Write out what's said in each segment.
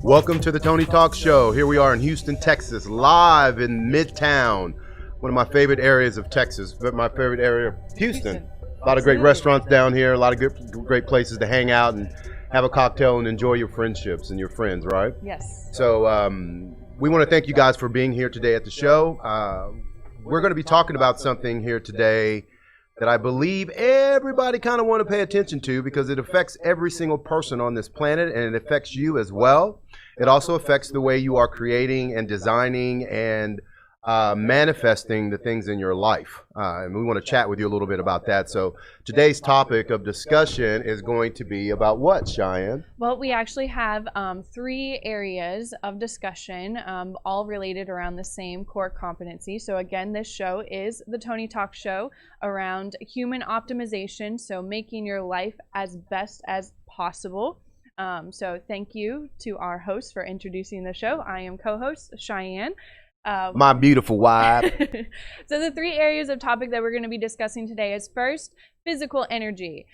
Welcome to the Tony Talk Show. Here we are in Houston, Texas, live in Midtown, one of my favorite areas of Texas, but my favorite area, Houston. A lot of great restaurants down here, a lot of great places to hang out and have a cocktail and enjoy your friendships and your friends, right? Yes. So we want to thank you guys for being here today at the show. We're going to be talking about something here today that I believe everybody kind of want to pay attention to because it affects every single person on this planet and it affects you as well. It also affects the way you are creating and designing and manifesting the things in your life. And we want to chat with you a little bit about that. So today's topic of discussion is going to be about what, Cheyenne? Well, we actually have 3 areas of discussion, all related around the same core competency. So again, this show is the Tony Talk Show around human optimization. So making your life as best as possible. So thank you to our host for introducing the show. I am co-host Cheyenne. My beautiful wife. So the 3 areas of topic that we're going to be discussing today is first, physical energy.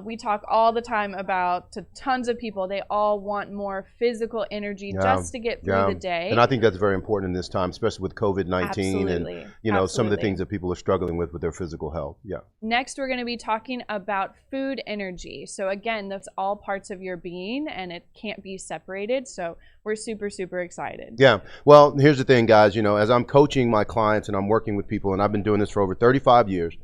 We talk all the time about to tons of people. They all want more physical energy just to get through the day. And I think that's very important in this time, especially with COVID-19 and some of the things that people are struggling with their physical health. Yeah. Next, we're going to be talking about food energy. So again, that's all parts of your being and it can't be separated. So we're super, super excited. Yeah. Well, here's the thing, guys. As I'm coaching my clients and I'm working with people, and I've been doing this for over 35 years,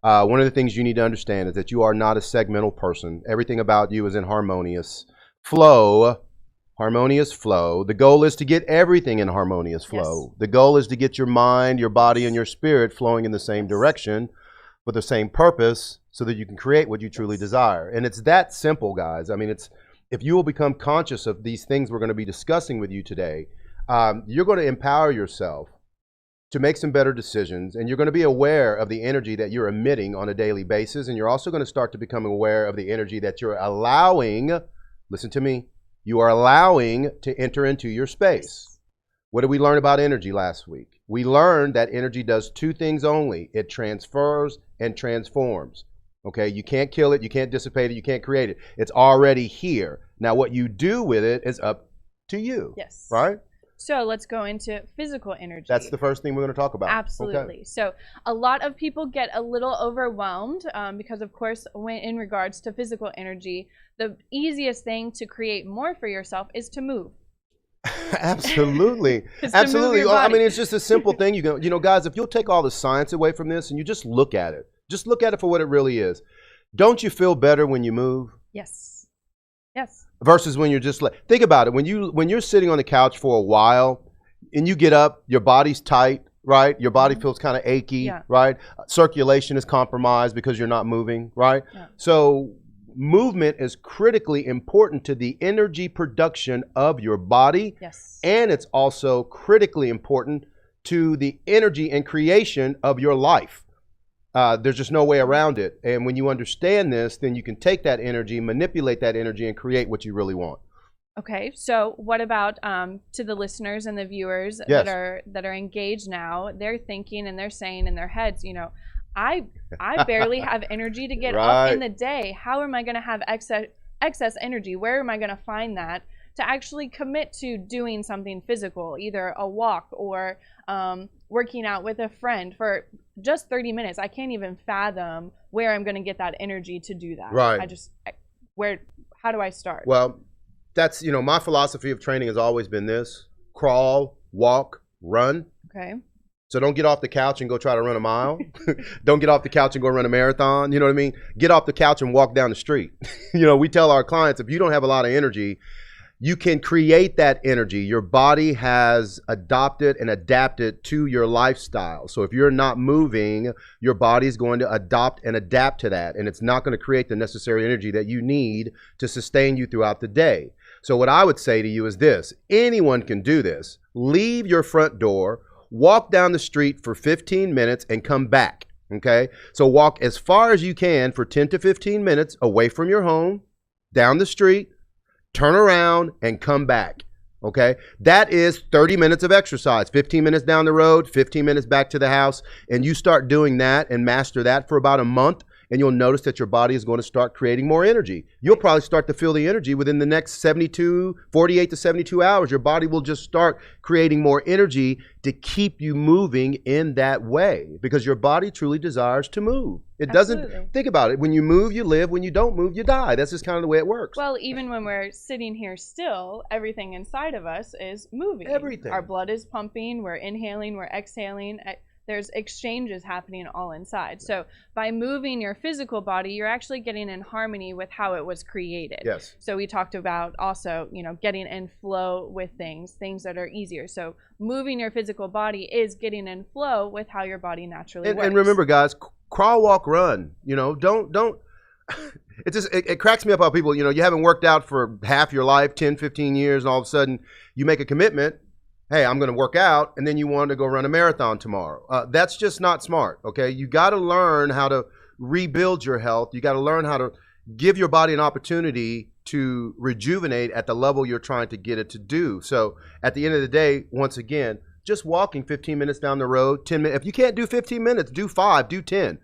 one of the things you need to understand is that you are not a segmental person. Everything about you is in harmonious flow. Harmonious flow. The goal is to get everything in harmonious flow. Yes. The goal is to get your mind, your body, and your spirit flowing in the same direction with the same purpose so that you can create what you truly desire. And it's that simple, guys. I mean, if you will become conscious of these things we're going to be discussing with you today, you're going to empower yourself to make some better decisions, and you're going to be aware of the energy that you're emitting on a daily basis, and you're also going to start to become aware of the energy that you're allowing, listen to me, you are allowing to enter into your space. What did we learn about energy last week? We learned that energy does 2 things only. It transfers and transforms. Okay, you can't kill it, you can't dissipate it, you can't create it. It's already here. Now what you do with it is up to you. Yes. Right? So let's go into physical energy. That's the first thing we're going to talk about. Absolutely. Okay. So a lot of people get a little overwhelmed because, of course, when in regards to physical energy, the easiest thing to create more for yourself is to move. Absolutely. Absolutely. I mean, it's just a simple thing. Guys, if you'll take all the science away from this and you just look at it, just look at it for what it really is. Don't you feel better when you move? Yes. Yes. Versus when you're just think about it. When you're sitting on the couch for a while and you get up, your body's tight, right? Your body feels kind of achy, right? Circulation is compromised because you're not moving, right? Yeah. So movement is critically important to the energy production of your body. Yes. And it's also critically important to the energy and creation of your life. There's just no way around it. And when you understand this, then you can take that energy, manipulate that energy, and create what you really want. Okay, so what about to the listeners and the viewers that are engaged now? They're thinking and they're saying in their heads, I barely have energy to get up in the day. How am I going to have excess energy? Where am I going to find that to actually commit to doing something physical, either a walk or working out with a friend for just 30 minutes? I can't even fathom where I'm going to get that energy to do that. Right. How do I start? Well, that's, you know, my philosophy of training has always been this: crawl, walk, run. Okay. So don't get off the couch and go try to run a mile. Don't get off the couch and go run a marathon. You know what I mean? Get off the couch and walk down the street. You know, we tell our clients, if you don't have a lot of energy, you can create that energy. Your body has adopted and adapted to your lifestyle. So if you're not moving, your body's going to adopt and adapt to that. And it's not going to create the necessary energy that you need to sustain you throughout the day. So what I would say to you is this: anyone can do this. Leave your front door, walk down the street for 15 minutes and come back, okay? So walk as far as you can for 10 to 15 minutes away from your home, down the street, turn around and come back, okay? That is 30 minutes of exercise, 15 minutes down the road, 15 minutes back to the house, and you start doing that and master that for about a month, and you'll notice that your body is going to start creating more energy. You'll probably start to feel the energy within the next 48 to 72 hours. Your body will just start creating more energy to keep you moving in that way, because your body truly desires to move. It doesn't, think about it. When you move, you live. When you don't move, you die. That's just kind of the way it works. Well, even when we're sitting here still, everything inside of us is moving. Everything. Our blood is pumping, we're inhaling, we're exhaling. There's exchanges happening all inside. So by moving your physical body, you're actually getting in harmony with how it was created. Yes. So we talked about also, you know, getting in flow with things that are easier. So moving your physical body is getting in flow with how your body naturally works. And remember, guys, crawl, walk, run. You know, don't. It cracks me up how people, you know, you haven't worked out for half your life, 10, 15 years, and all of a sudden you make a commitment. Hey, I'm going to work out, and then you want to go run a marathon tomorrow. That's just not smart, okay? You got to learn how to rebuild your health. You got to learn how to give your body an opportunity to rejuvenate at the level you're trying to get it to do. So at the end of the day, once again, just walking 15 minutes down the road, 10 minutes. If you can't do 15 minutes, do 5, do 10.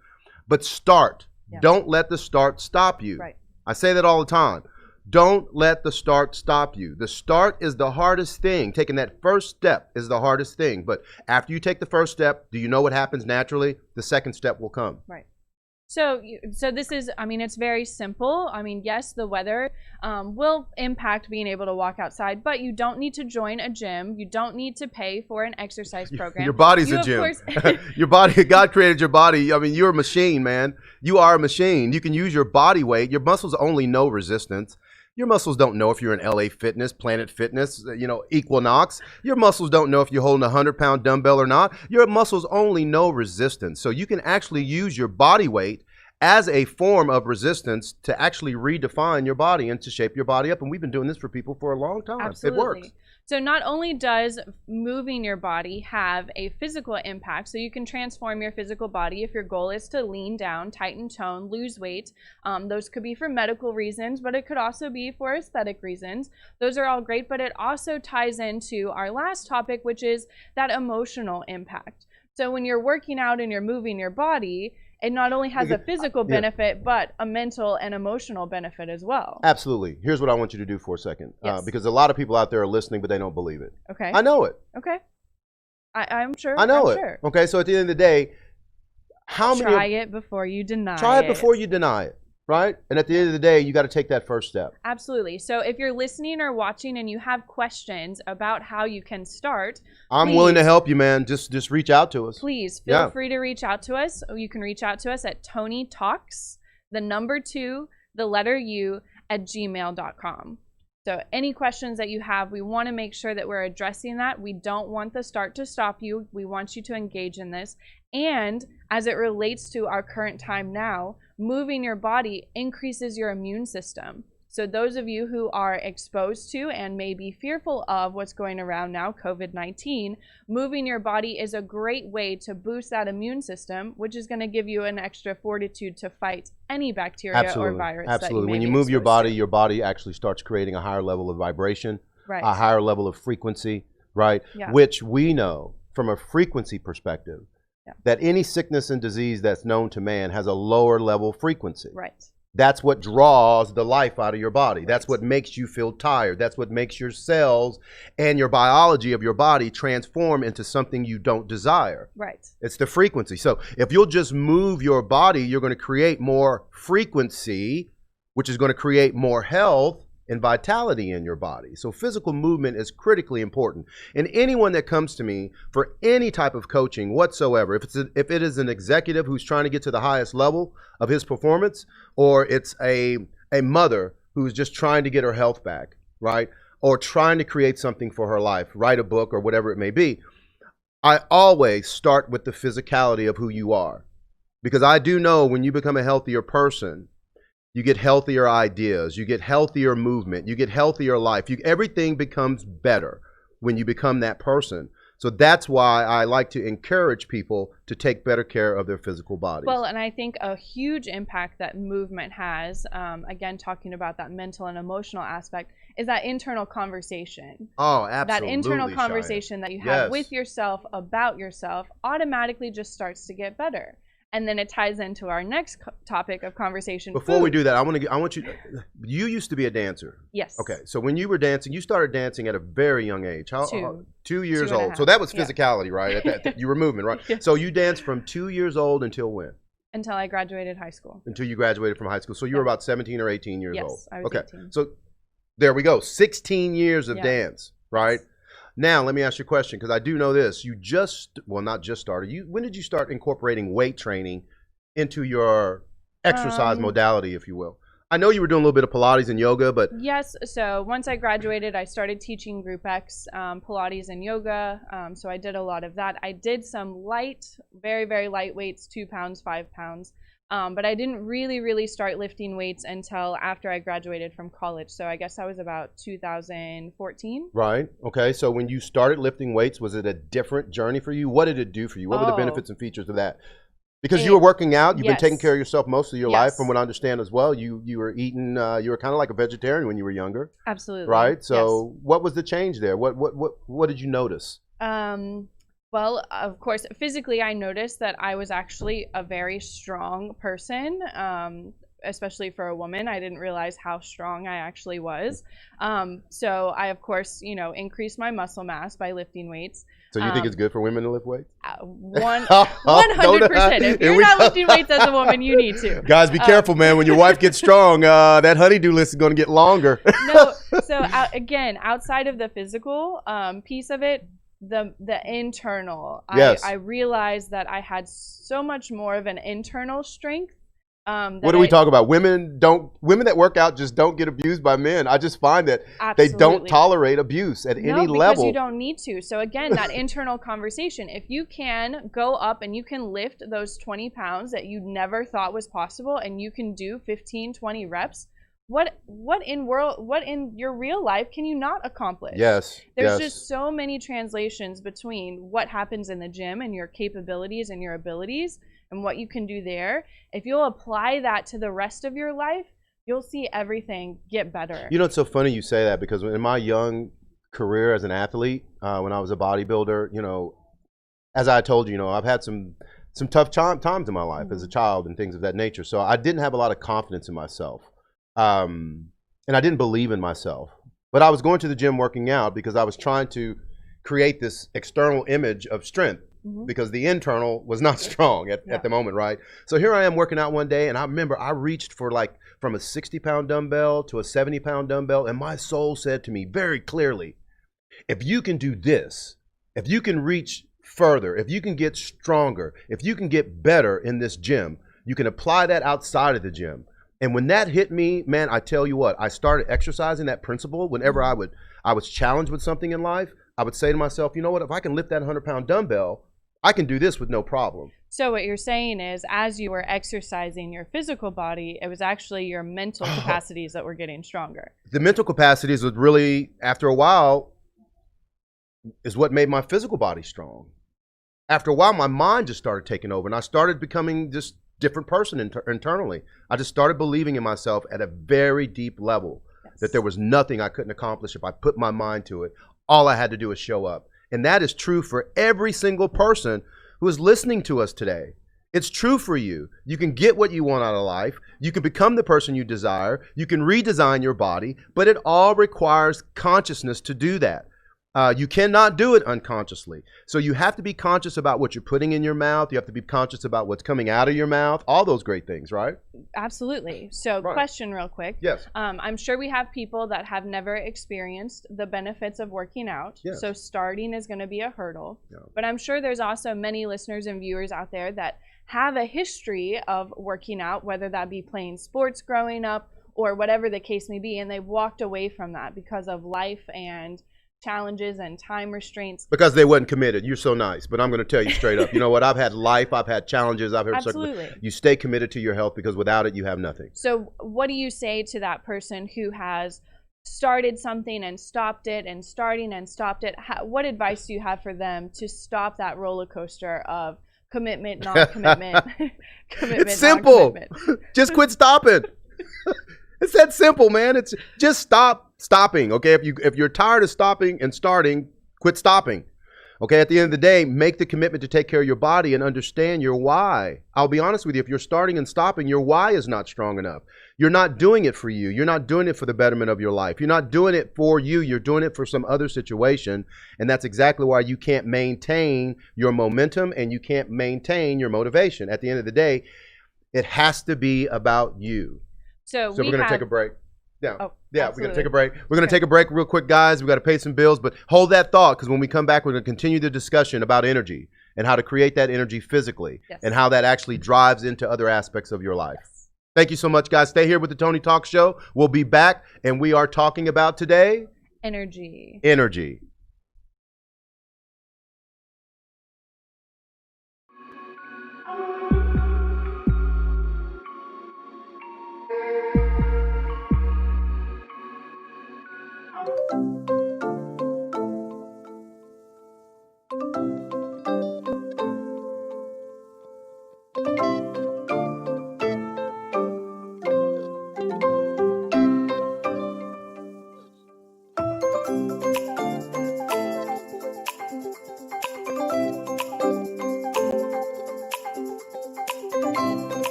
But start. Yeah. Don't let the start stop you. Right. I say that all the time. Don't let the start stop you. The start is the hardest thing. Taking that first step is the hardest thing. But after you take the first step, do you know what happens naturally? The second step will come. Right. So this is, I mean, it's very simple. I mean, yes, the weather will impact being able to walk outside, but you don't need to join a gym. You don't need to pay for an exercise program. Your body's a gym. Your body, God created your body. I mean, you're a machine, man. You are a machine. You can use your body weight. Your muscles only know resistance. Your muscles don't know if you're in LA Fitness, Planet Fitness, you know, Equinox. Your muscles don't know if you're holding a 100-pound dumbbell or not. Your muscles only know resistance. So you can actually use your body weight as a form of resistance to actually redefine your body and to shape your body up. And we've been doing this for people for a long time. Absolutely. It works. So not only does moving your body have a physical impact, so you can transform your physical body if your goal is to lean down, tighten tone, lose weight. Those could be for medical reasons, but it could also be for aesthetic reasons. Those are all great, but it also ties into our last topic, which is that emotional impact. So when you're working out and you're moving your body, it not only has a physical benefit, but a mental and emotional benefit as well. Absolutely. Here's what I want you to do for a second. Yes. Because a lot of people out there are listening, but they don't believe it. Okay. I know it. Okay. I'm sure. I know I'm it. Sure. Okay, so at the end of the day, Try it before you deny it. Try it before you deny it, right? And at the end of the day, you got to take that first step. Absolutely. So if you're listening or watching and you have questions about how you can start, I'm willing to help you, man. Just reach out to us. Please feel free to reach out to us. You can reach out to us at Tony Talks, 2, the letter U, @gmail.com. So any questions that you have, we want to make sure that we're addressing that. We don't want the start to stop you. We want you to engage in this. And as it relates to our current time now, moving your body increases your immune system. So those of you who are exposed to and may be fearful of what's going around now, COVID-19, moving your body is a great way to boost that immune system, which is going to give you an extra fortitude to fight any bacteria or virus. Absolutely. When you move your body actually starts creating a higher level of vibration, a higher level of frequency, right? Yeah. Which we know from a frequency perspective that any sickness and disease that's known to man has a lower level frequency. Right. That's what draws the life out of your body. That's what makes you feel tired. That's what makes your cells and your biology of your body transform into something you don't desire. Right. It's the frequency. So if you'll just move your body, you're going to create more frequency, which is going to create more health and vitality in your body. So physical movement is critically important. And anyone that comes to me for any type of coaching whatsoever, if it is an executive who's trying to get to the highest level of his performance, or it's a mother who's just trying to get her health back, right? Or trying to create something for her life, write a book or whatever it may be, I always start with the physicality of who you are. Because I do know when you become a healthier person, you get healthier ideas, you get healthier movement, you get healthier life. Everything becomes better when you become that person. So that's why I like to encourage people to take better care of their physical bodies. Well, and I think a huge impact that movement has, again, talking about that mental and emotional aspect, is that internal conversation. Oh, absolutely. That internal conversation that you have with yourself, about yourself, automatically just starts to get better. And then it ties into our next topic of conversation. Before we do that, I want you. You used to be a dancer. Yes. Okay, so when you were dancing, you started dancing at a very young age. How? 2 years old. So that was physicality, right? You were moving, right? Yeah. So you danced from 2 years old until when? Until I graduated high school. Until you graduated from high school. So you were about 17 or 18 years old. Yes, I was 18. So there we go. 16 years of dance, right? Now, let me ask you a question, because I do know this. You not just started. When did you start incorporating weight training into your exercise modality, if you will? I know you were doing a little bit of Pilates and yoga, but... Yes. So once I graduated, I started teaching Group X, Pilates and yoga. So I did a lot of that. I did some light, very, very light weights, 2 pounds, 5 pounds. But I didn't really start lifting weights until after I graduated from college. So I guess that was about 2014. Right. Okay. So when you started lifting weights, was it a different journey for you? What did it do for you? What were the benefits and features of that? Because you were working out, you've been taking care of yourself most of your life, from what I understand as well. You were eating, you were kind of like a vegetarian when you were younger. Absolutely. Right. So what was the change there? What did you notice? Well, of course, physically, I noticed that I was actually a very strong person, especially for a woman. I didn't realize how strong I actually was. So I, of course, increased my muscle mass by lifting weights. So you think it's good for women to lift weights? 100%. If you're not lifting weights as a woman, you need to. Guys, be careful, man. When your wife gets strong, that honey-do list is going to get longer. No. So again, outside of the physical piece of it, the internal, I realized that I had so much more of an internal strength. What do we talk about? Women that work out just don't get abused by men. I just find that they don't tolerate abuse at any level. Because you don't need to. So again, that internal conversation, if you can go up and you can lift those 20 pounds that you never thought was possible, and you can do 15, 20 reps, what in your real life can you not accomplish? Yes. There's just so many translations between what happens in the gym and your capabilities and your abilities and what you can do there. If you'll apply that to the rest of your life, you'll see everything get better. You know, it's so funny you say that, because in my young career as an athlete, when I was a bodybuilder, as I told you, I've had some tough times in my life as a child and things of that nature. So I didn't have a lot of confidence in myself. And I didn't believe in myself. But I was going to the gym working out because I was trying to create this external image of strength, because the internal was not strong at the moment, right? So here I am working out one day, and I remember I reached for from a 60-pound dumbbell to a 70-pound dumbbell, and my soul said to me very clearly, if you can do this, if you can reach further, if you can get stronger, if you can get better in this gym, you can apply that outside of the gym. And when that hit me, man, I tell you what, I started exercising that principle. Whenever I was challenged with something in life, I would say to myself, you know what, if I can lift that 100-pound dumbbell, I can do this with no problem. So what you're saying is, as you were exercising your physical body, it was actually your mental capacities that were getting stronger. The mental capacities was really, after a while, is what made my physical body strong. After a while, my mind just started taking over, and I started becoming just different person internally. I just started believing in myself at a very deep level, that there was nothing I couldn't accomplish if I put my mind to it. All I had to do was show up. And that is true for every single person who is listening to us today. It's true for you. You can get what you want out of life. You can become the person you desire. You can redesign your body, but it all requires consciousness to do that. You cannot do it unconsciously. So you have to be conscious about what you're putting in your mouth. You have to be conscious about what's coming out of your mouth. All those great things, right? Absolutely. So question real quick. Yes. I'm sure we have people that have never experienced the benefits of working out. Yes. So starting is going to be a hurdle. Yeah. But I'm sure there's also many listeners and viewers out there that have a history of working out, whether that be playing sports growing up or whatever the case may be, and they've walked away from that because of life and challenges and time restraints. Because they wasn't committed. You're so nice. But I'm going to tell you straight up. You know what? I've had life. I've had challenges. I've had Absolutely. You stay committed to your health because without it, you have nothing. So what do you say to that person who has started something and stopped it and starting and stopped it? What advice do you have for them to stop that roller coaster of commitment, non-commitment, commitment, it's simple. Non-commitment? Just quit stopping. It's that simple, man. It's just stop stopping. Okay, if you're tired of stopping and starting, quit stopping. Okay, at the end of the day, make the commitment to take care of your body and understand your why. I'll be honest with you, if you're starting and stopping, your why is not strong enough. You're not doing it for you. You're not doing it for the betterment of your life. You're not doing it for you. You're doing it for some other situation. And that's exactly why you can't maintain your momentum and you can't maintain your motivation. At the end of the day, it has to be about you. So we're going to take a break. Yeah, we're going to take a break. We're going to take a break real quick, guys. We've got to pay some bills, but hold that thought because when we come back, we're going to continue the discussion about energy and how to create that energy physically and how that actually drives into other aspects of your life. Yes. Thank you so much, guys. Stay here with the Tony Talk Show. We'll be back, and we are talking about today energy. Energy.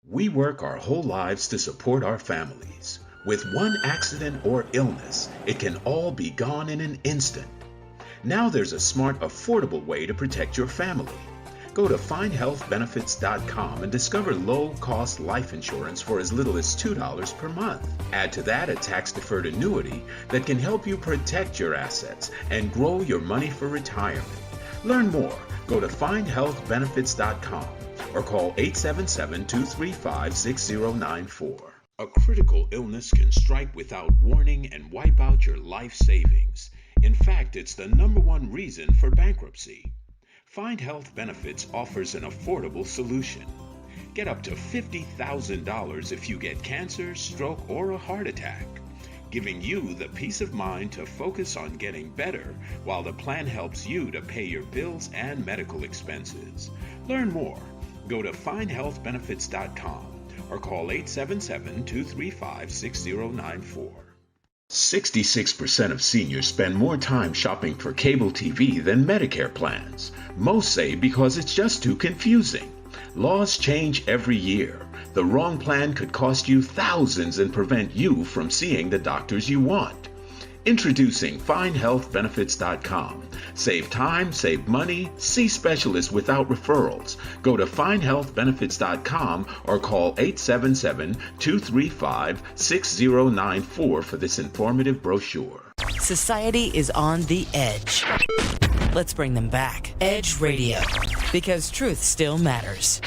We work our whole lives to support our families. With one accident or illness, it can all be gone in an instant. Now there's a smart, affordable way to protect your family. Go to findhealthbenefits.com and discover low-cost life insurance for as little as $2 per month. Add to that a tax-deferred annuity that can help you protect your assets and grow your money for retirement. Learn more. Go to findhealthbenefits.com or call 877-235-6094. A critical illness can strike without warning and wipe out your life savings. In fact, it's the #1 reason for bankruptcy. Find Health Benefits offers an affordable solution. Get up to $50,000 if you get cancer, stroke, or a heart attack, giving you the peace of mind to focus on getting better while the plan helps you to pay your bills and medical expenses. Learn more. Go to findhealthbenefits.com or call 877-235-6094. 66% of seniors spend more time shopping for cable TV than Medicare plans. Most say because it's just too confusing. Laws change every year. The wrong plan could cost you thousands and prevent you from seeing the doctors you want. Introducing findhealthbenefits.com. Save time, save money, see specialists without referrals. Go to findhealthbenefits.com or call 877-235-6094 for this informative brochure. Society is on the edge. Let's bring them back. Edge Radio, because truth still matters.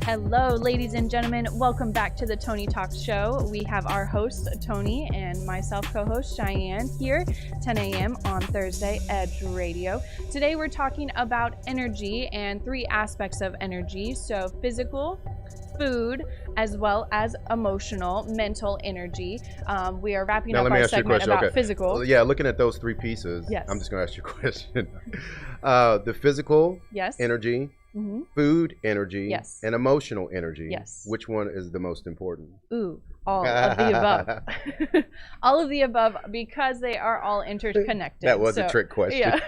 Hello, ladies and gentlemen. Welcome back to the Tony Talks Show. We have our host, Tony, and myself, co-host Cheyenne, here, 10 a.m. on Thursday, Edge Radio. Today, we're talking about energy and 3 aspects of energy. So physical, food, as well as emotional, mental energy. We are wrapping up our segment about physical. Well, yeah, looking at those 3 pieces, yes. I'm just going to ask you a question. The physical energy, food energy, and emotional energy. Yes. Which one is the most important? Ooh, all of the above. All of the above, because they are all interconnected. That was a trick question. Yeah.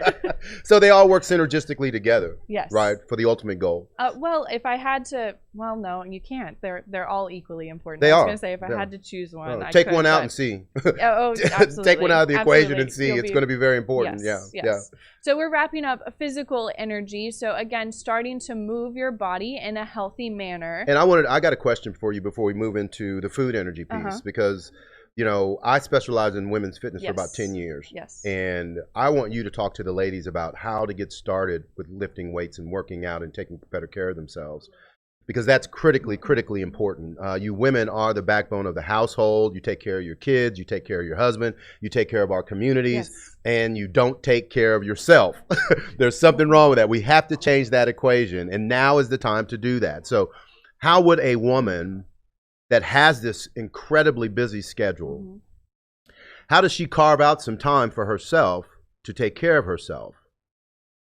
So they all work synergistically together. Yes. Right, for the ultimate goal. Well, if I had to, well, no, you can't. They're all equally important. They I was are. going to say, if I had to choose one, I take could, one out and see. Absolutely. Take one out of the equation and see. It's going to be very important. Yes, yeah. Yes. So we're wrapping up physical energy. So again, starting to move your body in a healthy manner. And I got a question for you before we move into the food energy piece, because you know, I specialize in women's fitness for about 10 years. Yes. And I want you to talk to the ladies about how to get started with lifting weights and working out and taking better care of themselves, because that's critically important. You women are the backbone of the household. You take care of your kids, you take care of your husband, you take care of our communities, and you don't take care of yourself. There's something wrong with that. We have to change that equation, and now is the time to do that. So how would a woman that has this incredibly busy schedule, how does she carve out some time for herself to take care of herself?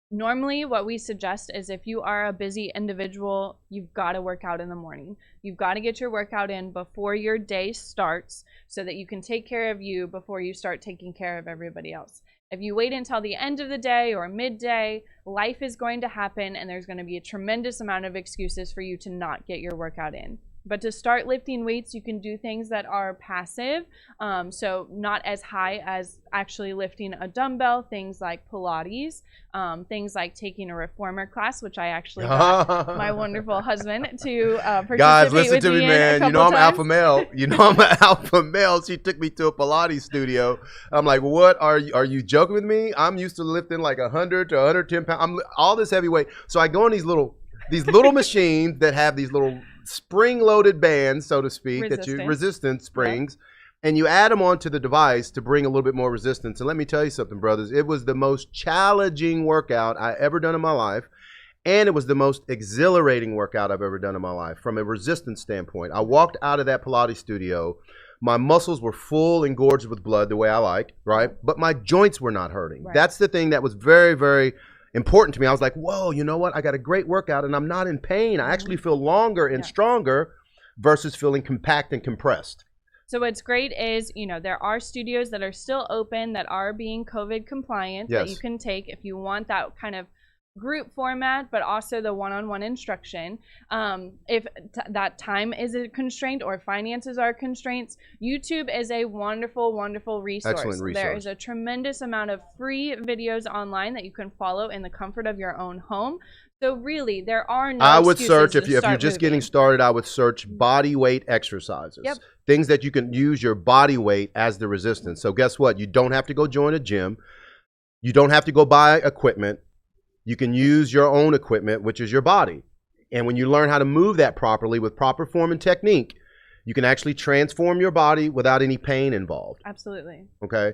Normally, what we suggest is if you are a busy individual, you've got to work out in the morning. You've got to get your workout in before your day starts so that you can take care of you before you start taking care of everybody else. If you wait until the end of the day or midday, life is going to happen and there's going to be a tremendous amount of excuses for you to not get your workout in. But to start lifting weights, you can do things that are passive, so not as high as actually lifting a dumbbell, things like Pilates, things like taking a reformer class, which I actually got my wonderful husband to participate. Guys, listen to me, man. You know I'm alpha male. You know I'm an alpha male. She took me to a Pilates studio. I'm like, what? Are you joking with me? I'm used to lifting like 100 to 110 pounds. I'm all this heavyweight. So I go on these little machines that have these little spring-loaded bands, so to speak, resistance springs, and you add them onto the device to bring a little bit more resistance. And let me tell you something, brothers, it was the most challenging workout I ever done in my life, and it was the most exhilarating workout I've ever done in my life from a resistance standpoint. I walked out of that Pilates studio, my muscles were full and gorged with blood the way I like, right? But my joints were not hurting. Right. That's the thing that was very, very important to me. I was like, whoa, you know what? I got a great workout and I'm not in pain. I actually feel longer and stronger versus feeling compact and compressed. So what's great is, you know, there are studios that are still open that are being COVID compliant that you can take if you want that kind of group format, but also the one-on-one instruction. If that time is a constraint or finances are constraints, YouTube is a wonderful resource. Excellent resource. There is a tremendous amount of free videos online that you can follow in the comfort of your own home. So really, there are no I would excuses search, if you're just getting started, I would search body weight exercises. Things that you can use your body weight as the resistance. So guess what? You don't have to go join a gym. You don't have to go buy equipment. You can use your own equipment, which is your body. And when you learn how to move that properly with proper form and technique, you can actually transform your body without any pain involved. Absolutely. Okay.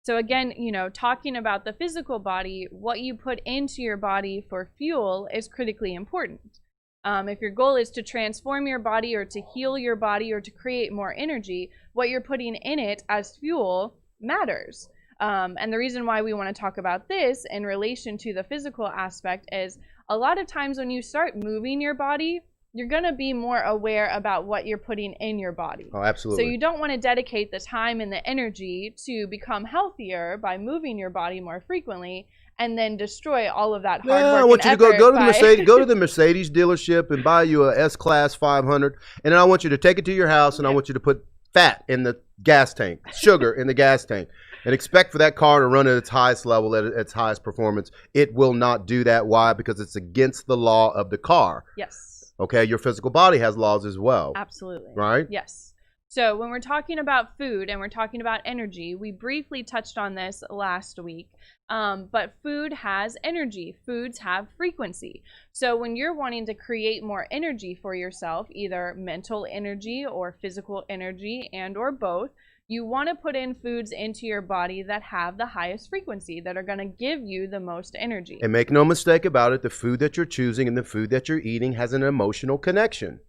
So again, you know, talking about the physical body, what you put into your body for fuel is critically important. If your goal is to transform your body or to heal your body or to create more energy, what you're putting in it as fuel matters. And the reason why we want to talk about this in relation to the physical aspect is a lot of times when you start moving your body, you're going to be more aware about what you're putting in your body. Oh, absolutely. So you don't want to dedicate the time and the energy to become healthier by moving your body more frequently and then destroy all of that hard work. I want you to go to the Mercedes, go to the Mercedes dealership and buy you a S-Class 500, and then I want you to take it to your house and I want you to put fat in the gas tank, sugar in the gas tank, and expect for that car to run at its highest level, at its highest performance. It will not do that. Why? Because it's against the law of the car. Yes. Okay, your physical body has laws as well. Absolutely. Right? Yes. So when we're talking about food and we're talking about energy, we briefly touched on this last week, but food has energy. Foods have frequency. So when you're wanting to create more energy for yourself, either mental energy or physical energy and or both, you want to put in foods into your body that have the highest frequency, that are going to give you the most energy. And make no mistake about it, the food that you're choosing and the food that you're eating has an emotional connection.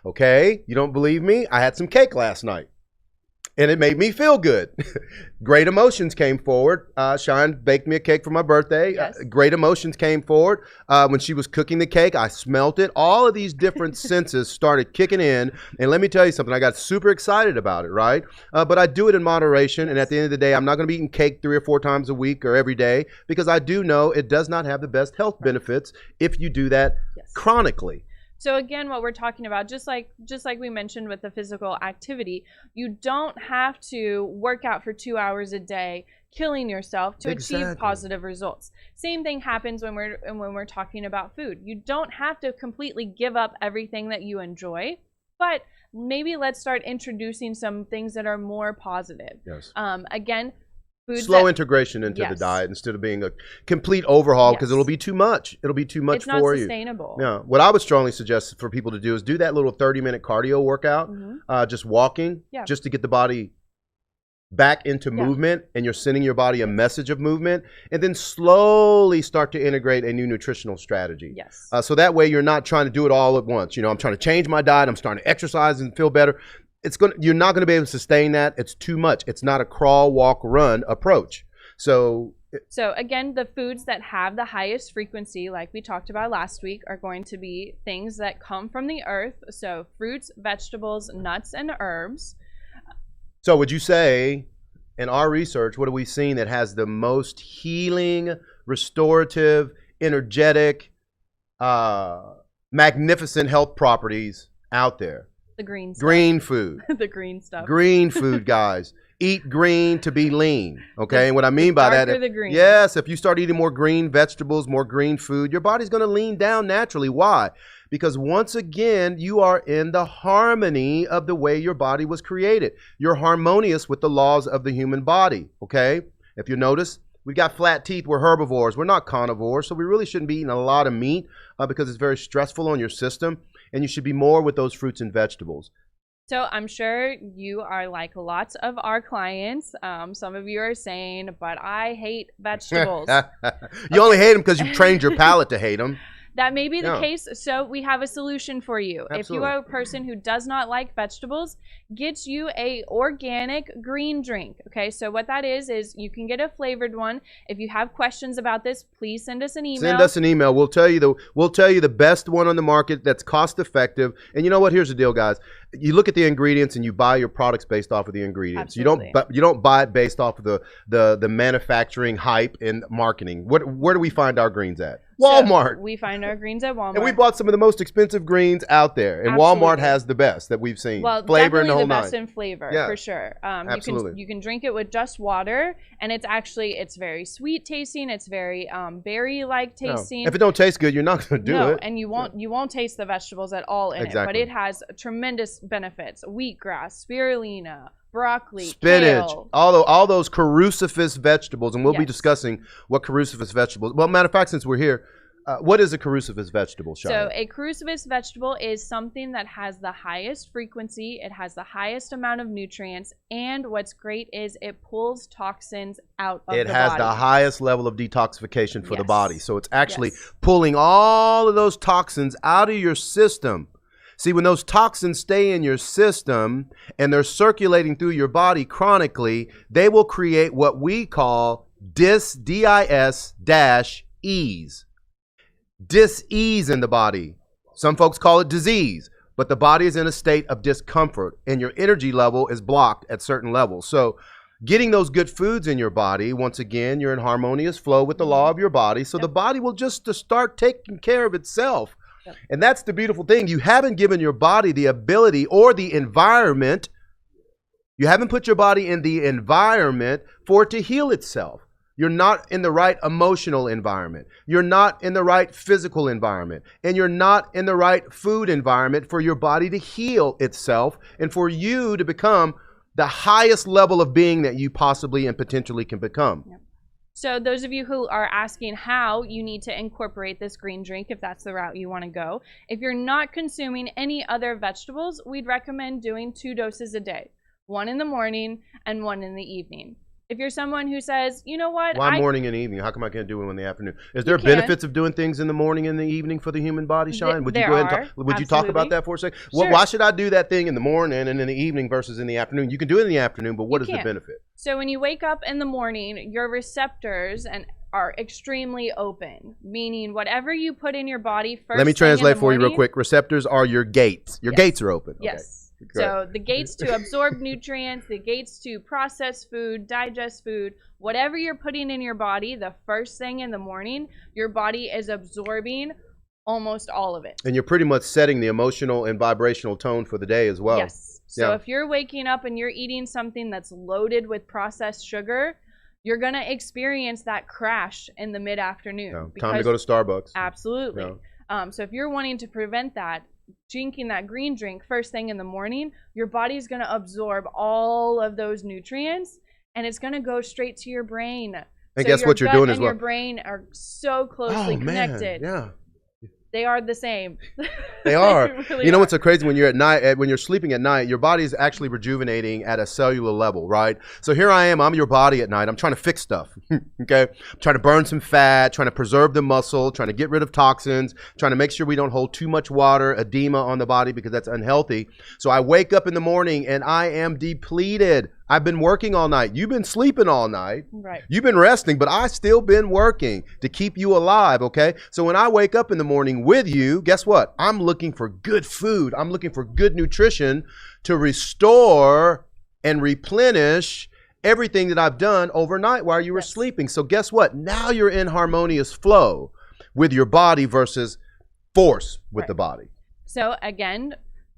Okay, you don't believe me? I had some cake last night and it made me feel good. Great emotions came forward. Sean baked me a cake for my birthday. Yes. Great emotions came forward. When she was cooking the cake, I smelt it. All of these different senses started kicking in. And let me tell you something, I got super excited about it, right? But I do it in moderation. And at the end of the day, I'm not going to be eating cake 3 or 4 times a week or every day, because I do know it does not have the best health benefits if you do that chronically. So again, what we're talking about, just like we mentioned with the physical activity, you don't have to work out for 2 hours a day, killing yourself to achieve positive results. Same thing happens when we're talking about food. You don't have to completely give up everything that you enjoy, but maybe let's start introducing some things that are more positive. Yes. Again, slow integration into the diet instead of being a complete overhaul, because it'll be too much. It'll be too much it's not for sustainable. you. Yeah. What I would strongly suggest for people to do is do that little 30-minute cardio workout, just walking, just to get the body back into movement, and you're sending your body a message of movement, and then slowly start to integrate a new nutritional strategy. Yes. So that way you're not trying to do it all at once. You know, I'm trying to change my diet, I'm starting to exercise and feel better. You're not going to be able to sustain that. It's too much. It's not a crawl, walk, run approach. So again, the foods that have the highest frequency, like we talked about last week, are going to be things that come from the earth. So fruits, vegetables, nuts, and herbs. So would you say, in our research, what have we seen that has the most healing, restorative, energetic, magnificent health properties out there? The green stuff. Green food. The green stuff. Green food, guys. Eat green to be lean. Okay, and what I mean by that, if you start eating more green vegetables, more green food, your body's going to lean down naturally. Why? Because once again, you are in the harmony of the way your body was created. You're harmonious with the laws of the human body. Okay, if you notice, we've got flat teeth. We're herbivores. We're not carnivores, so we really shouldn't be eating a lot of meat because it's very stressful on your system. And you should be more with those fruits and vegetables. So I'm sure you are like lots of our clients. Some of you are saying, but I hate vegetables. You only hate them because you've trained your palate to hate them. That may be the case. So we have a solution for you. Absolutely. If you are a person who does not like vegetables, get you a organic green drink. Okay, so what that is you can get a flavored one. If you have questions about this, please send us an email. Send us an email. We'll tell you the best one on the market that's cost effective. And you know what? Here's the deal, guys. You look at the ingredients and you buy your products based off of the ingredients. Absolutely. You don't buy it based off of the manufacturing hype and marketing. Where do we find our greens at? Walmart. So we find our greens at Walmart. And we bought some of the most expensive greens out there. And Absolutely. Walmart has the best that we've seen. Well, flavor and the whole the best in flavor, for sure. Absolutely. You can drink it with just water, and it's very sweet tasting. It's very berry-like tasting. No. If it don't taste good, you're not going to do it. And you won't taste the vegetables at all in it. But it has tremendous benefits. Wheatgrass, spirulina, broccoli, spinach, kale. all those cruciferous vegetables, and we'll be discussing what cruciferous vegetables. Well, matter of fact, since we're here, what is a cruciferous vegetable, Shia? So a cruciferous vegetable is something that has the highest frequency, it has the highest amount of nutrients, and what's great is it pulls toxins out of the body. It has the highest level of detoxification for the body. So it's actually pulling all of those toxins out of your system. See, when those toxins stay in your system and they're circulating through your body chronically, they will create what we call dis-ease. Dis-ease in the body. Some folks call it disease, but the body is in a state of discomfort and your energy level is blocked at certain levels. So getting those good foods in your body, once again, you're in harmonious flow with the law of your body. So the body will just start taking care of itself. Yep. And that's the beautiful thing. You haven't given your body the ability or the environment. You haven't put your body in the environment for it to heal itself. You're not in the right emotional environment. You're not in the right physical environment. And you're not in the right food environment for your body to heal itself and for you to become the highest level of being that you possibly and potentially can become. Yep. So those of you who are asking how you need to incorporate this green drink, if that's the route you want to go, if you're not consuming any other vegetables, we'd recommend doing 2 doses a day, 1 in the morning and 1 in the evening. If you're someone who says, you know what? Why morning and evening? How come I can't do it in the afternoon? Is there benefits of doing things in the morning and the evening for the human body, Shine? Would you go ahead and would you talk about that for a second? Sure. Why should I do that thing in the morning and in the evening versus in the afternoon? You can do it in the afternoon, but what is the benefit? So when you wake up in the morning, your receptors are extremely open, meaning whatever you put in your body first. Let me translate for you real quick. Receptors are your gates. Your gates are open. Yes. Okay. So the gates to absorb nutrients, the gates to process food, digest food, whatever you're putting in your body, the first thing in the morning, your body is absorbing almost all of it. And you're pretty much setting the emotional and vibrational tone for the day as well. Yes. So if you're waking up and you're eating something that's loaded with processed sugar, you're going to experience that crash in the mid-afternoon. Time to go to Starbucks. Absolutely. So if you're wanting to prevent that, drinking that green drink first thing in the morning, your body's going to absorb all of those nutrients and it's going to go straight to your brain. And guess what you're doing as well? Your brain are so closely connected. Yeah. They are the same. They are. Really you know what's so crazy? When you're at night, when you're sleeping at night, your body is actually rejuvenating at a cellular level, right? So here I am. I'm your body at night. I'm trying to fix stuff. Okay, I'm trying to burn some fat, trying to preserve the muscle, trying to get rid of toxins, trying to make sure we don't hold too much water, edema on the body because that's unhealthy. So I wake up in the morning and I am depleted. I've been working all night. You've been sleeping all night. Right. You've been resting, but I still been working to keep you alive, okay? So when I wake up in the morning with you, guess what? I'm looking for good food. I'm looking for good nutrition to restore and replenish everything that I've done overnight while you were sleeping. So guess what? Now you're in harmonious flow with your body versus force with the body. So again,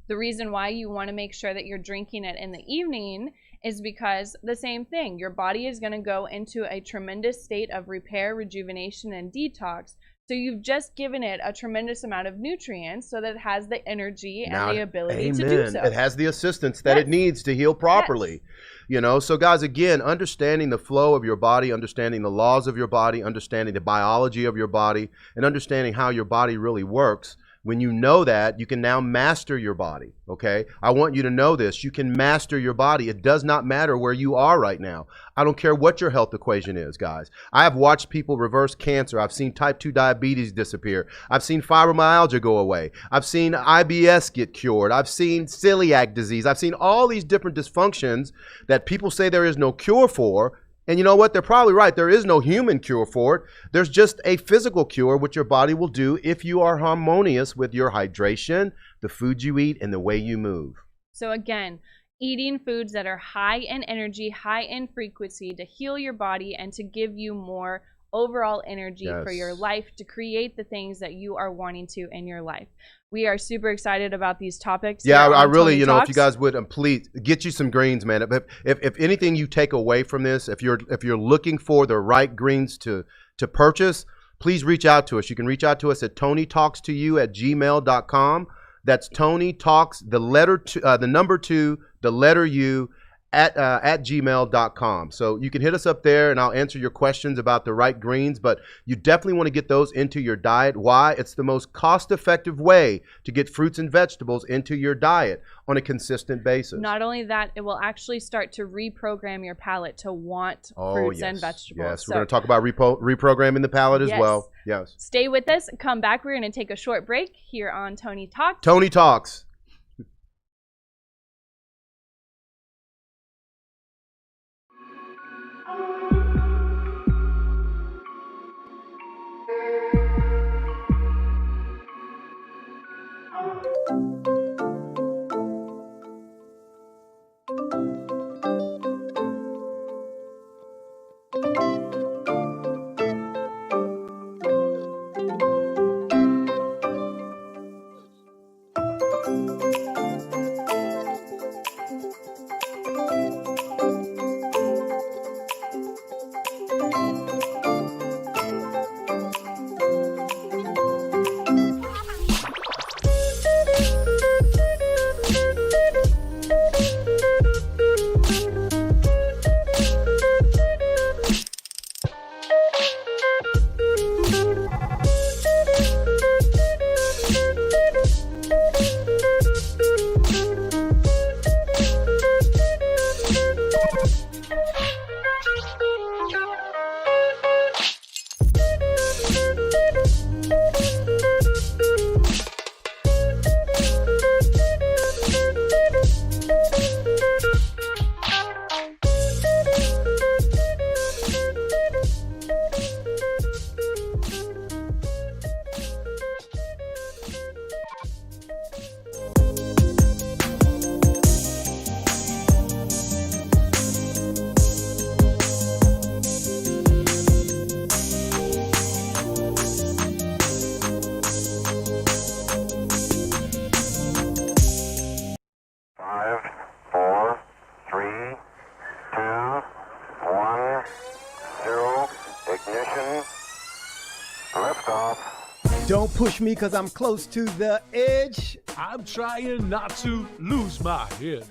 the reason why you want to make sure that you're drinking it in the evening is because the same thing, your body is going to go into a tremendous state of repair, rejuvenation, and detox. So you've just given it a tremendous amount of nutrients so that it has the energy and the ability to do so. It has the assistance that it needs to heal properly. You know, so guys, again, understanding the flow of your body, understanding the laws of your body, understanding the biology of your body, and understanding how your body really works. When you know that, you can now master your body, okay? I want you to know this. You can master your body. It does not matter where you are right now. I don't care what your health equation is, guys. I have watched people reverse cancer. I've seen type 2 diabetes disappear. I've seen fibromyalgia go away. I've seen IBS get cured. I've seen celiac disease. I've seen all these different dysfunctions that people say there is no cure for. And you know what? They're probably right. There is no human cure for it. There's just a physical cure, which your body will do if you are harmonious with your hydration, the food you eat, and the way you move. So again, eating foods that are high in energy, high in frequency to heal your body and to give you more overall energy for your life, to create the things that you are wanting to in your life. We are super excited about these topics. Yeah, I really, you know, if you guys would please get you some greens, man. If anything you take away from this, if you're looking for the right greens to purchase, please reach out to us. You can reach out to us at tonytalkstoyou@gmail.com. That's Tony Talks, the number 2, the letter U, at gmail.com. So you can hit us up there and I'll answer your questions about the right greens, but you definitely want to get those into your diet. Why? It's the most cost-effective way to get fruits and vegetables into your diet on a consistent basis. Not only that, it will actually start to reprogram your palate to want fruits and vegetables. Yes, we're going to talk about reprogramming the palate as well. Yes. Stay with us. Come back. We're going to take a short break here on Tony Talks. Tony Talks. Ignition. Liftoff. Don't push me because I'm close to the edge. I'm trying not to lose my head.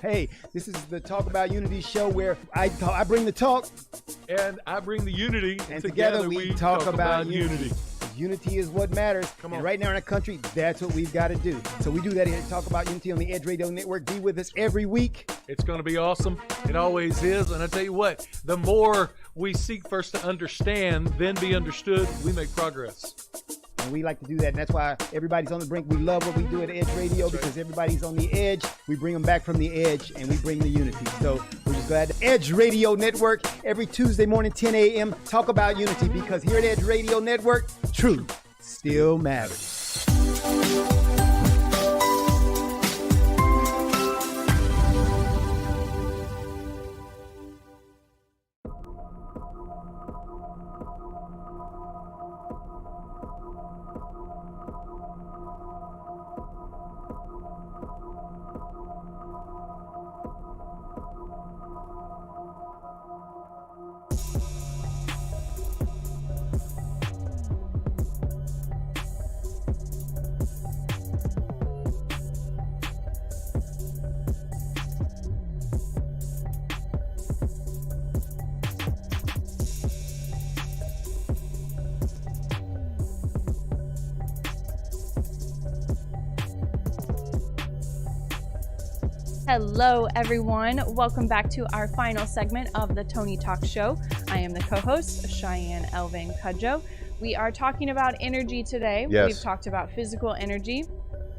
Hey, this is the Talk About Unity show where I bring the talk. And I bring the unity. And together we talk about unity. Unity is what matters. Come on. And right now in our country, that's what we've got to do. So we do that here at Talk About Unity on the Edge Radio Network. Be with us every week. It's going to be awesome. It always is. And I tell you what, the more we seek first to understand, then be understood, we make progress. And we like to do that. And that's why everybody's on the brink. We love what we do at Edge Radio because everybody's on the edge. We bring them back from the edge and we bring the unity. So we're just glad. Edge Radio Network every Tuesday morning, 10 a.m. Talk About Unity because here at Edge Radio Network, truth still matters. Hello, everyone. Welcome back to our final segment of the Tony Talk Show. I am the co-host, Cheyenne Elvin Cudjoe. We are talking about energy today. Yes. We've talked about physical energy.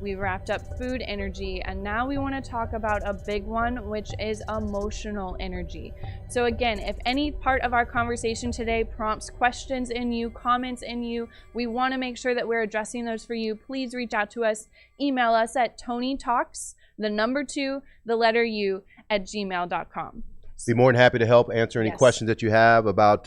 We wrapped up food energy, and now we want to talk about a big one, which is emotional energy. So again, if any part of our conversation today prompts questions in you, comments in you, we want to make sure that we're addressing those for you. Please reach out to us. Email us at TonyTalks, the number 2, the letter U, @gmail.com. Be more than happy to help answer any questions that you have about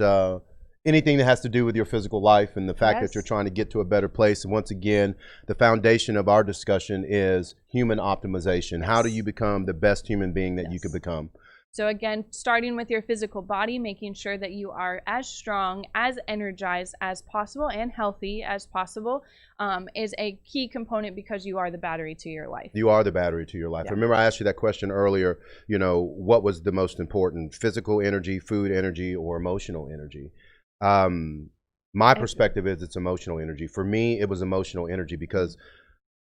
anything that has to do with your physical life and the fact that you're trying to get to a better place. And once again, the foundation of our discussion is human optimization. How do you become the best human being that you could become? So again, starting with your physical body, making sure that you are as strong, as energized as possible, and healthy as possible is a key component because you are the battery to your life. You are the battery to your life. Yeah. Remember I asked you that question earlier, you know, what was the most important, physical energy, food energy, or emotional energy? My perspective is it's emotional energy. For me, it was emotional energy because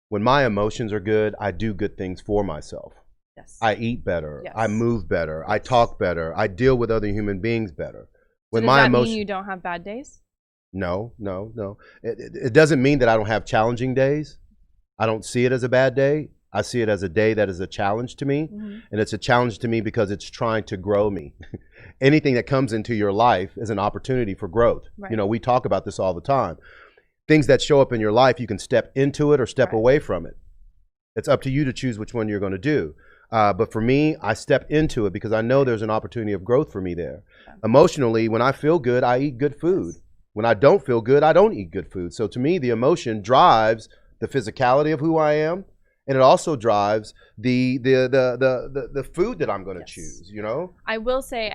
when my emotions are good, I do good things for myself. Yes. I eat better. Yes. I move better. I talk better. I deal with other human beings better. When so does that mean you don't have bad days? No. It doesn't mean that I don't have challenging days. I don't see it as a bad day. I see it as a day that is a challenge to me. Mm-hmm. And it's a challenge to me because it's trying to grow me. Anything that comes into your life is an opportunity for growth. Right. You know, we talk about this all the time. Things that show up in your life, you can step into it or step away from it. It's up to you to choose which one you're going to do. But for me, I step into it because I know there's an opportunity of growth for me there. Yeah. Emotionally, when I feel good, I eat good food. When I don't feel good, I don't eat good food. So to me, the emotion drives the physicality of who I am, and it also drives the food that I'm going to choose. You know, I will say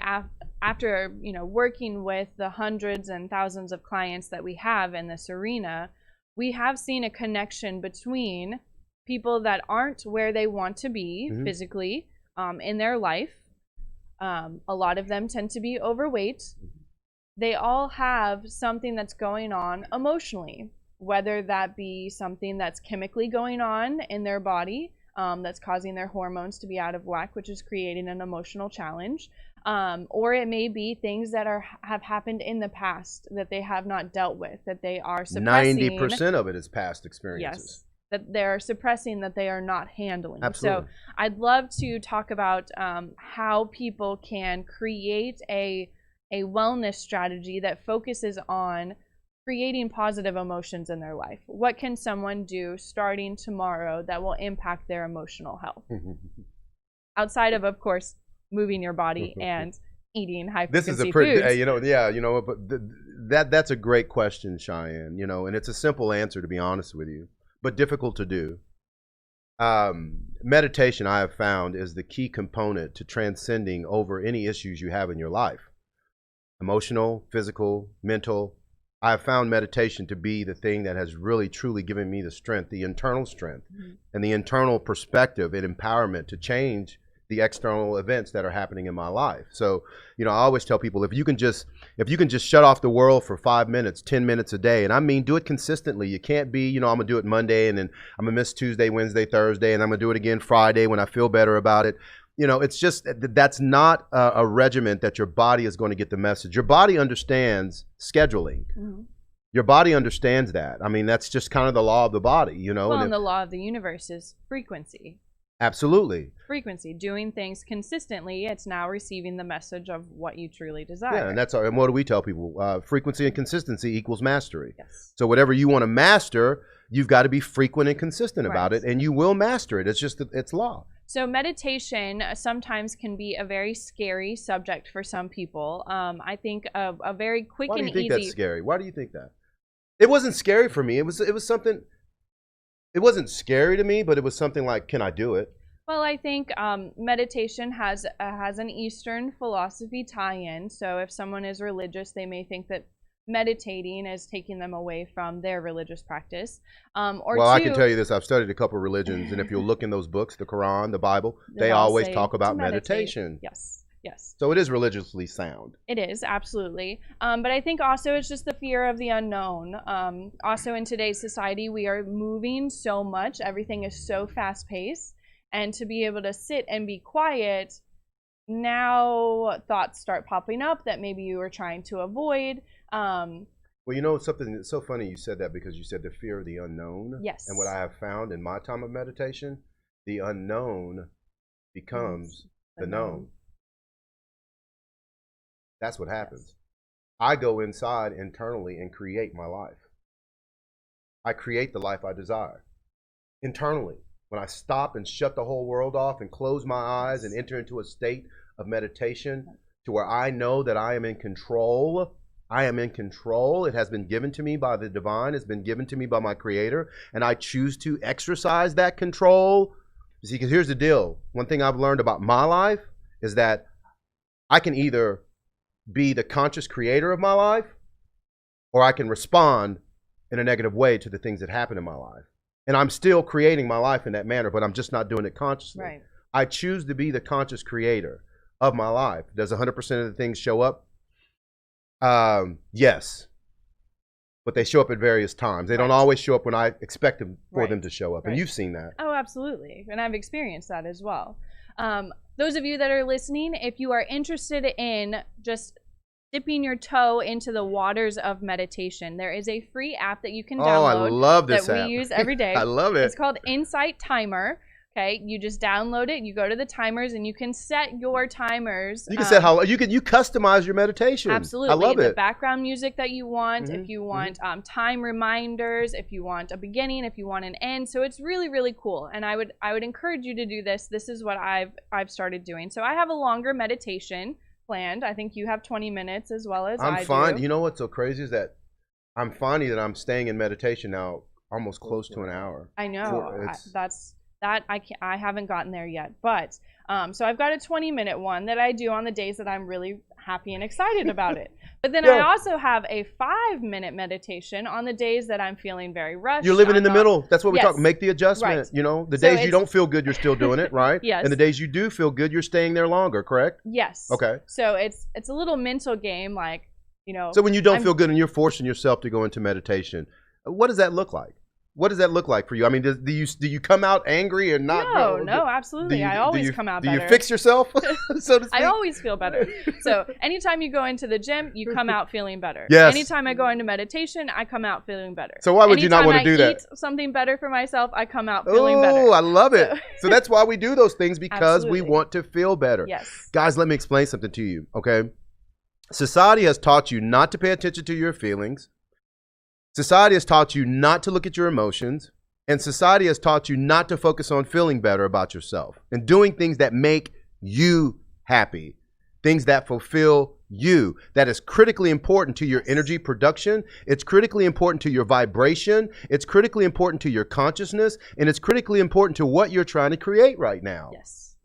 after working with the hundreds and thousands of clients that we have in this arena, we have seen a connection between people that aren't where they want to be physically in their life. A lot of them tend to be overweight. They all have something that's going on emotionally, whether that be something that's chemically going on in their body that's causing their hormones to be out of whack, which is creating an emotional challenge. Or it may be things that have happened in the past that they have not dealt with, that they are suppressing. 90% of it is past experiences. Yes. That they're suppressing, that they are not handling. Absolutely. So I'd love to talk about how people can create a wellness strategy that focuses on creating positive emotions in their life. What can someone do starting tomorrow that will impact their emotional health? Outside of course, moving your body and eating high frequency foods. This is a pretty, but that's a great question, Cheyenne, and it's a simple answer, to be honest with you, but difficult to do. Meditation, I have found, is the key component to transcending over any issues you have in your life. emotional, physical, mental. I have found meditation to be the thing that has really truly given me the strength, the internal strength, and the internal perspective and empowerment to change the external events that are happening in my life. So, I always tell people, if you can just shut off the world for 5 minutes, 10 minutes a day, and I mean, do it consistently. You can't be, I'm gonna do it Monday and then I'm gonna miss Tuesday, Wednesday, Thursday, and I'm gonna do it again Friday when I feel better about it. It's just, that's not a regiment that your body is going to get the message. Your body understands scheduling. Your body understands that. I mean, that's just kind of the law of the body, Well, and the law of the universe is frequency. Absolutely. Frequency, doing things consistently, it's now receiving the message of what you truly desire. Yeah, and what do we tell people? Frequency and consistency equals mastery. Yes. So whatever you want to master, you've got to be frequent and consistent about it, and you will master it. It's just, it's law. So meditation sometimes can be a very scary subject for some people. I think a very quick and easy. Why do you think that's scary? Why do you think that? It wasn't scary for me. It was something. It wasn't scary to me, but it was something like, can I do it? Well, I think meditation has an Eastern philosophy tie-in. So if someone is religious, they may think that meditating is taking them away from their religious practice. I can tell you this. I've studied a couple of religions, and if you look in those books, the Quran, the Bible, they always talk about meditation. Yes, yes. So it is religiously sound. It is, absolutely. But I think also it's just the fear of the unknown. Also in today's society, we are moving so much. Everything is so fast-paced. And to be able to sit and be quiet, now thoughts start popping up that maybe you were trying to avoid. Well, something that's so funny you said that, because you said the fear of the unknown. Yes. And what I have found in my time of meditation, the unknown becomes the known. That's what happens. Yes. I go inside internally and create my life. I create the life I desire internally. When I stop and shut the whole world off and close my eyes and enter into a state of meditation to where I know that I am in control. I am in control. It has been given to me by the divine. It's been given to me by my creator. And I choose to exercise that control. You see, because here's the deal. One thing I've learned about my life is that I can either be the conscious creator of my life, or I can respond in a negative way to the things that happen in my life. And I'm still creating my life in that manner, but I'm just not doing it consciously. Right. I choose to be the conscious creator of my life. Does 100% of the things show up? Yes. But they show up at various times. They don't always show up when I expect them for them to show up. And you've seen that. Oh, absolutely. And I've experienced that as well. Those of you that are listening, if you are interested in just dipping your toe into the waters of meditation, there is a free app that you can download. Oh, I love this that app. we use every day. I love it. It's called Insight Timer. Okay, you just download it, you go to the timers, and you can set your timers. You can set how you customize your meditation. Absolutely. I love it. The background music that you want, if you want time reminders, if you want a beginning, if you want an end. So it's really, really cool. And I would encourage you to do this. This is what I've started doing. So I have a longer meditation planned. I think you have 20 minutes as well as I do. You know what's so crazy is that I'm finding that I'm staying in meditation now almost close to an hour. I know. I haven't gotten there yet, but so I've got a 20-minute one that I do on the days that I'm really happy and excited about it. But then I also have a 5-minute meditation on the days that I'm feeling very rushed. You're living in the middle. That's what we talk. Make the adjustment. Right. The days you don't feel good, you're still doing it, right? Yes. And the days you do feel good, you're staying there longer, correct? Yes. Okay. So it's a little mental game, like, So when you don't feel good and you're forcing yourself to go into meditation, what does that look like? What does that look like for you? I mean, do you come out angry or not? No, absolutely. I always come out better. Do you fix yourself, so to speak? I always feel better. So anytime you go into the gym, you come out feeling better. Yes. Anytime I go into meditation, I come out feeling better. So why would you not want to do that? Anytime I eat something better for myself, I come out feeling better. Oh, I love it. So that's why we do those things, because we want to feel better. Yes. Guys, let me explain something to you, okay? Society has taught you not to pay attention to your feelings. Society has taught you not to look at your emotions. And society has taught you not to focus on feeling better about yourself and doing things that make you happy, things that fulfill you. That is critically important to your energy production. It's critically important to your vibration. It's critically important to your consciousness. And it's critically important to what you're trying to create right now. Yes.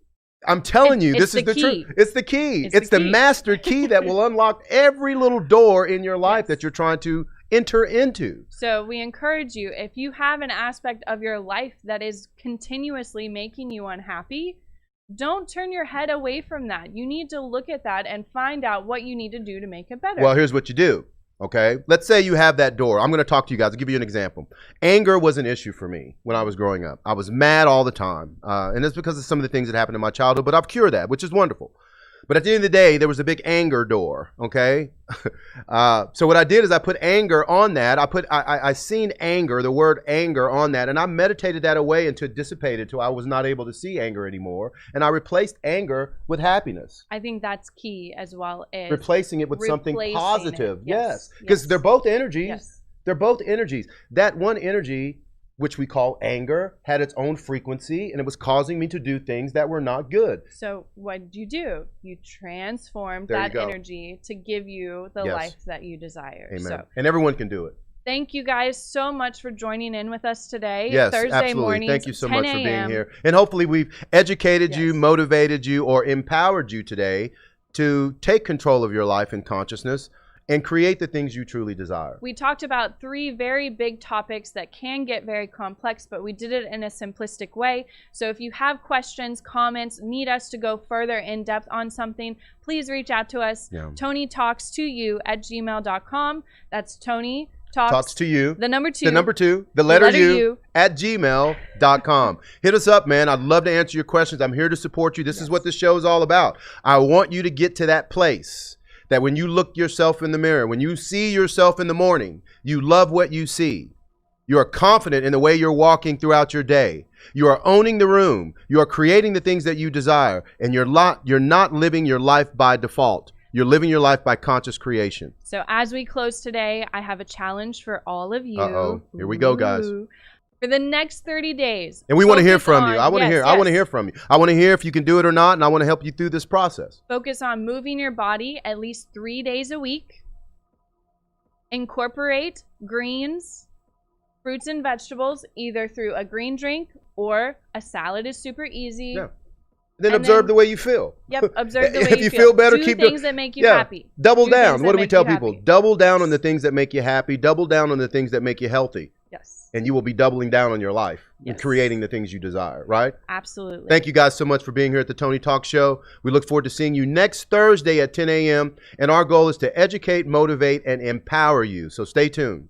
I'm telling you, this is the truth. It's the key. It's the master key that will unlock every little door in your life that you're trying to enter into. So we encourage you, if you have an aspect of your life that is continuously making you unhappy, don't turn your head away from that. You need to look at that and find out what you need to do to make it better. Well, here's what you do. Okay, let's say you have that door. I'm going to talk to you guys. I'll give you an example. Anger was an issue for me when I was growing up. I was mad all the time. And it's because of some of the things that happened in my childhood, but I've cured that, which is wonderful. But at the end of the day, there was a big anger door, okay? So what I did is I put anger on that. I seen anger, the word anger on that, and I meditated that away until it dissipated, till I was not able to see anger anymore. And I replaced anger with happiness. I think that's key as well. Is replacing it with something positive. Yes. Because they're both energies. Yes. They're both energies. That one energy, which we call anger, had its own frequency, and it was causing me to do things that were not good. So what did you do? You transformed that energy to give you the life that you desire. Amen. So, and everyone can do it. Thank you guys so much for joining in with us today. Yes, Thursday absolutely. mornings, Thank you so 10 much for being here. And hopefully we've educated you, motivated you, or empowered you today to take control of your life and consciousness and create the things you truly desire. We talked about 3 very big topics that can get very complex, but we did it in a simplistic way. So if you have questions, comments, need us to go further in depth on something, please reach out to us. TonyTalksToYou@gmail.com. That's Tony Talks to You. The number 2. The number 2. The letter U @gmail.com. Hit us up, man. I'd love to answer your questions. I'm here to support you. This is what this show is all about. I want you to get to that place that when you look yourself in the mirror, when you see yourself in the morning, you love what you see. You are confident in the way you're walking throughout your day. You are owning the room. You are creating the things that you desire. And you're not living your life by default. You're living your life by conscious creation. So as we close today, I have a challenge for all of you. Uh-oh. Here we go, guys. For the next 30 days. And we want to hear from you. I want to hear. I want to hear from you. I want to hear if you can do it or not, and I want to help you through this process. Focus on moving your body at least 3 days a week. Incorporate greens, fruits and vegetables, either through a green drink or a salad is super easy. Yeah. Then observe the way you feel. Yep, observe the way if you feel better, do keep things that make you happy. Double down. What do we tell people? Double down on the things that make you happy. Double down on the things that make you healthy. Yes. And you will be doubling down on your life and creating the things you desire, right? Absolutely. Thank you guys so much for being here at the Tony Talk Show. We look forward to seeing you next Thursday at 10 a.m. And our goal is to educate, motivate, and empower you. So stay tuned.